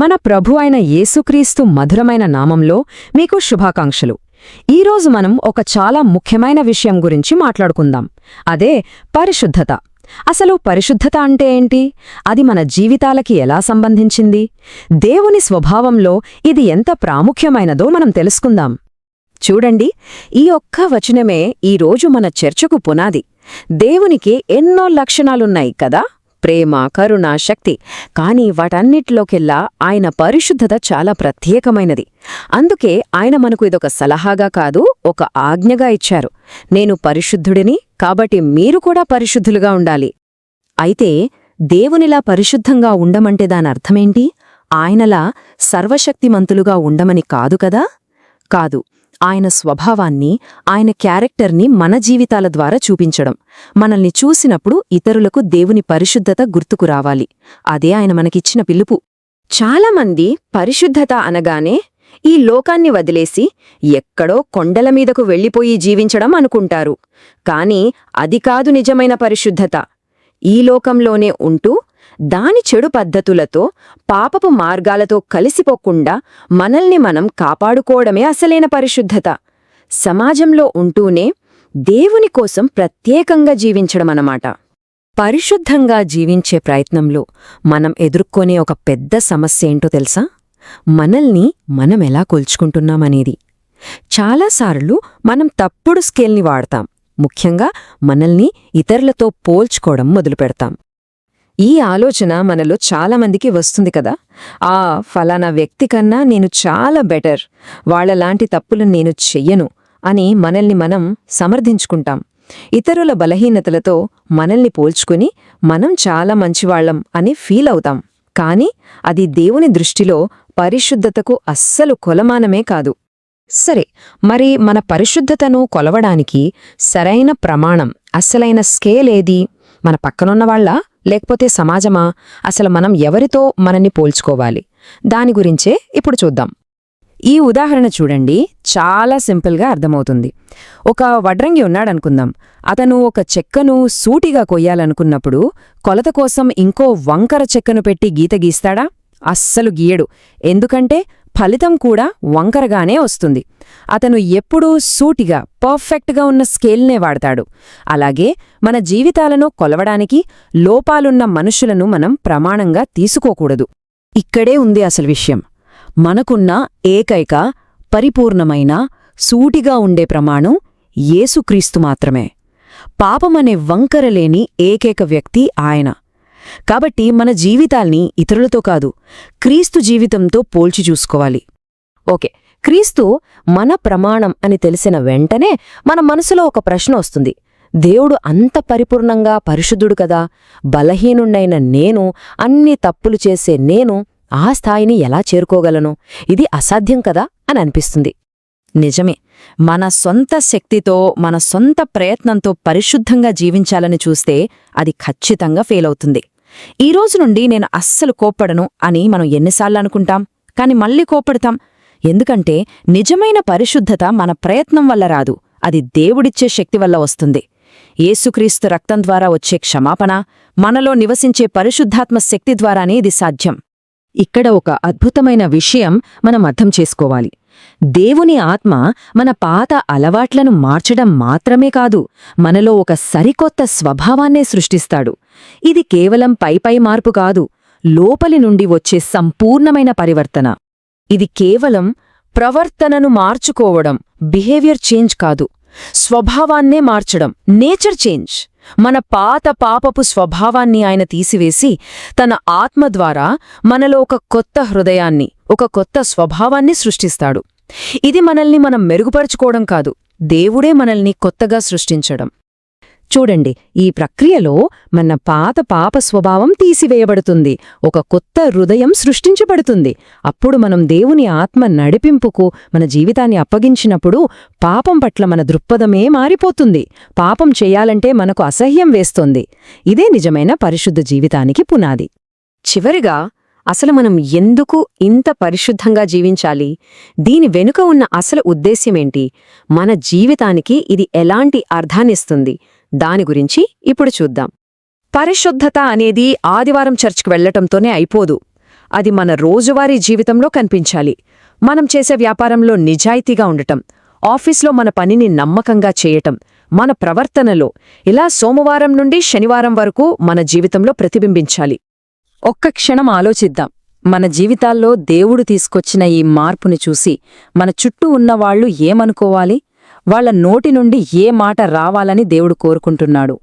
మన ప్రభు అయిన యేసుక్రీస్తు మధురమైన నామంలో మీకు శుభాకాంక్షలు. ఈరోజు మనం ఒక చాలా ముఖ్యమైన విషయం గురించి మాట్లాడుకుందాం. అదే పరిశుద్ధత. అసలు పరిశుద్ధత అంటే ఏంటి? అది మన జీవితాలకి ఎలా సంబంధించింది? దేవుని స్వభావంలో ఇది ఎంత ప్రాముఖ్యమైనదో మనం తెలుసుకుందాం. చూడండి, ఈ ఒక్క వచనమే ఈరోజు మన చర్చకు పునాది. దేవునికి ఎన్నో లక్షణాలున్నాయి కదా, ప్రేమ, కరుణ, శక్తి. కాని వాటన్నిటిలోకెల్లా ఆయన పరిశుద్ధత చాలా ప్రత్యేకమైనది. అందుకే ఆయన మనకు ఇదొక సలహాగా కాదు, ఒక ఆజ్ఞగా ఇచ్చారు. నేను పరిశుద్ధుడిని, కాబట్టి మీరు కూడా పరిశుద్ధులుగా ఉండాలి. అయితే దేవునిలా పరిశుద్ధంగా ఉండమంటే దానర్థమేంటి? ఆయనలా సర్వశక్తిమంతులుగా ఉండమని కాదు కదా? కాదు. ఆయన స్వభావాన్ని, ఆయన క్యారెక్టర్ని మన జీవితాల ద్వారా చూపించడం. మనల్ని చూసినప్పుడు ఇతరులకు దేవుని పరిశుద్ధత గుర్తుకు రావాలి. అదే ఆయన మనకిచ్చిన పిలుపు. చాలామంది పరిశుద్ధత అనగానే ఈ లోకాన్ని వదిలేసి ఎక్కడో కొండల మీదకు వెళ్ళిపోయి జీవించడం అనుకుంటారు. కాని అది కాదు నిజమైన పరిశుద్ధత. ఈ లోకంలోనే ఉంటూ దాని చెడు పద్ధతులతో, పాపపు మార్గాలతో కలిసిపోకుండా మనల్ని మనం కాపాడుకోవడమే అసలైన పరిశుద్ధత. సమాజంలో ఉంటూనే దేవుని కోసం ప్రత్యేకంగా జీవించడమన్నమాట. పరిశుద్ధంగా జీవించే ప్రయత్నంలో మనం ఎదుర్కొనే ఒక పెద్ద సమస్య ఏంటో తెలుసా? మనల్ని మనమెలా కొల్చుకుంటున్నామనేది. చాలాసార్లు మనం తప్పుడు స్కేల్ని వాడతాం. ముఖ్యంగా మనల్ని ఇతరులతో పోల్చుకోవడం మొదలుపెడతాం. ఈ ఆలోచన మనలో చాలామందికి వస్తుంది కదా. ఫలానా వ్యక్తి కన్నా నేను చాలా బెటర్, వాళ్లలాంటి తప్పులు నేను చెయ్యను అని మనల్ని మనం సమర్థించుకుంటాం. ఇతరుల బలహీనతలతో మనల్ని పోల్చుకుని మనం చాలా మంచివాళ్లం అని ఫీల్ అవుతాం. కాని అది దేవుని దృష్టిలో పరిశుద్ధతకు అస్సలు కొలమానమే కాదు. సరే, మరి మన పరిశుద్ధతను కొలవడానికి సరైన ప్రమాణం, అస్సలైన స్కేల్ ఏది? మన పక్కనున్నవాళ్లా, లేకపోతే సమాజమా? అసలు మనం ఎవరితో మనల్ని పోల్చుకోవాలి? దాని గురించే ఇప్పుడు చూద్దాం. ఈ ఉదాహరణ చూడండి, చాలా సింపుల్గా అర్థమవుతుంది. ఒక వడ్రంగి ఉన్నాడనుకుందాం. అతను ఒక చెక్కను సూటిగా కొయ్యాలనుకున్నప్పుడు కొలత కోసం ఇంకో వంకర చెక్కను పెట్టి గీత గీస్తాడా? అస్సలు గీయడు. ఎందుకంటే ఫలితం కూడా వంకరగానే వస్తుంది. అతను ఎప్పుడూ సూటిగా, పర్ఫెక్ట్గా ఉన్న స్కేల్నే వాడతాడు. అలాగే మన జీవితాలను కొలవడానికి లోపాలున్న మనుషులను మనం ప్రమాణంగా తీసుకోకూడదు. ఇక్కడే ఉంది అసలు విషయం. మనకున్న ఏకైక, పరిపూర్ణమైన, సూటిగా ఉండే ప్రమాణం యేసుక్రీస్తు మాత్రమే. పాపమనే వంకరలేని ఏకైక వ్యక్తి ఆయన. కాబట్టి మన జీవితాల్ని ఇతరులతో కాదు, క్రీస్తు జీవితంతో పోల్చి చూసుకోవాలి. ఓకే, క్రీస్తు మన ప్రమాణం అని తెలిసిన వెంటనే మన మనసులో ఒక ప్రశ్న వస్తుంది. దేవుడు అంత పరిపూర్ణంగా పరిశుద్ధుడు కదా, బలహీనుణ్ణైన నేను, అన్ని తప్పులు చేసే నేను ఆ స్థాయిని ఎలా చేరుకోగలను? ఇది అసాధ్యం కదా అని అనిపిస్తుంది. నిజమే. మన సొంత శక్తితో, మన సొంత ప్రయత్నంతో పరిశుద్ధంగా జీవించాలని చూస్తే అది ఖచ్చితంగా ఫెయిల్ అవుతుంది. ఈ రోజు నుండి నేను అస్సలు కోప్పడను అని మనం ఎన్నిసార్లు అనుకుంటాం, కాని మళ్ళీ కోప్పడతాం. ఎందుకంటే నిజమైన పరిశుద్ధత మన ప్రయత్నం వల్ల రాదు, అది దేవుడిచ్చే శక్తి వల్ల వస్తుంది. యేసుక్రీస్తు రక్తం ద్వారా వచ్చే క్షమాపణ, మనలో నివసించే పరిశుద్ధాత్మ శక్తి ద్వారానే ఇది సాధ్యం. ఇక్కడ ఒక అద్భుతమైన విషయం మనం అర్థం చేసుకోవాలి. దేవుని ఆత్మ మన పాత అలవాట్లను మార్చడం మాత్రమే కాదు, మనలో ఒక సరికొత్త స్వభావాన్నే సృష్టిస్తాడు. ఇది కేవలం పైపై మార్పు కాదు, లోపలి నుండి వచ్చే సంపూర్ణమైన పరివర్తన. ఇది కేవలం ప్రవర్తనను మార్చుకోవడం, బిహేవియర్ చేంజ్ కాదు, స్వభావాన్నే మార్చడం, నేచర్ చేంజ్. మన పాత పాపపు స్వభావాన్ని ఆయన తీసివేసి తన ఆత్మ ద్వారా మనలో ఒక కొత్త హృదయాన్ని, ఒక కొత్త స్వభావాన్ని సృష్టిస్తాడు. ఇది మనల్ని మనం మెరుగుపరుచుకోవడం కాదు, దేవుడే మనల్ని కొత్తగా సృష్టించడం. చూడండి, ఈ ప్రక్రియలో మన పాత పాప స్వభావం తీసివేయబడుతుంది, ఒక కొత్త హృదయం సృష్టించబడుతుంది. అప్పుడు మనం దేవుని ఆత్మ నడిపింపుకు మన జీవితాన్ని అప్పగించినప్పుడు పాపం పట్ల మన దృక్పథమే మారిపోతుంది. పాపం చెయ్యాలంటే మనకు అసహ్యం వేస్తోంది. ఇదే నిజమైన పరిశుద్ధ జీవితానికి పునాది. చివరిగా, అసలు మనం ఎందుకు ఇంత పరిశుద్ధంగా జీవించాలి? దీని వెనుక ఉన్న అసలు ఉద్దేశ్యమేంటి? మన జీవితానికి ఇది ఎలాంటి అర్థాన్నిస్తుంది? దాని గురించి ఇప్పుడు చూద్దాం. పరిశుద్ధత అనేది ఆదివారం చర్చ్కి వెళ్లటంతోనే అయిపోదు. అది మన రోజువారీ జీవితంలో కనిపించాలి. మనం చేసే వ్యాపారంలో నిజాయితీగా ఉండటం, ఆఫీస్లో మన పనిని నమ్మకంగా చేయటం, మన ప్రవర్తనలో ఇలా సోమవారం నుండి శనివారం వరకు మన జీవితంలో ప్రతిబింబించాలి. ఒక్క క్షణం ఆలోచిద్దాం. మన జీవితాల్లో దేవుడు తీసుకొచ్చిన ఈ మార్పుని చూసి మన చుట్టూ ఉన్నవాళ్లు ఏమనుకోవాలి? వాళ్ల నోటి నుండి ఏ మాట రావాలని దేవుడు కోరుకుంటున్నాడు?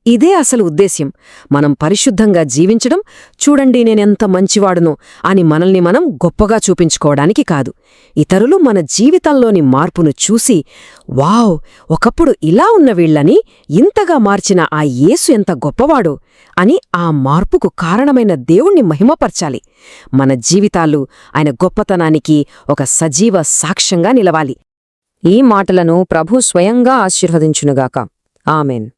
ఇదే అసలు ఉద్దేశ్యం. మనం పరిశుద్ధంగా జీవించడం, చూడండి నేనెంత మంచివాడునో అని మనల్ని మనం గొప్పగా చూపించుకోవడానికి కాదు. ఇతరులు మన జీవితంలోని మార్పును చూసి, వావ్, ఒకప్పుడు ఇలా ఉన్న వీళ్లని ఇంతగా మార్చిన ఆ యేసు ఎంత గొప్పవాడో అని ఆ మార్పుకు కారణమైన దేవుణ్ణి మహిమపర్చాలి. మన జీవితాలు ఆయన గొప్పతనానికి ఒక సజీవ సాక్ష్యంగా నిలవాలి. ఈ మాటలను ప్రభు స్వయంగా ఆశీర్వదించునుగాక. ఆమెన్.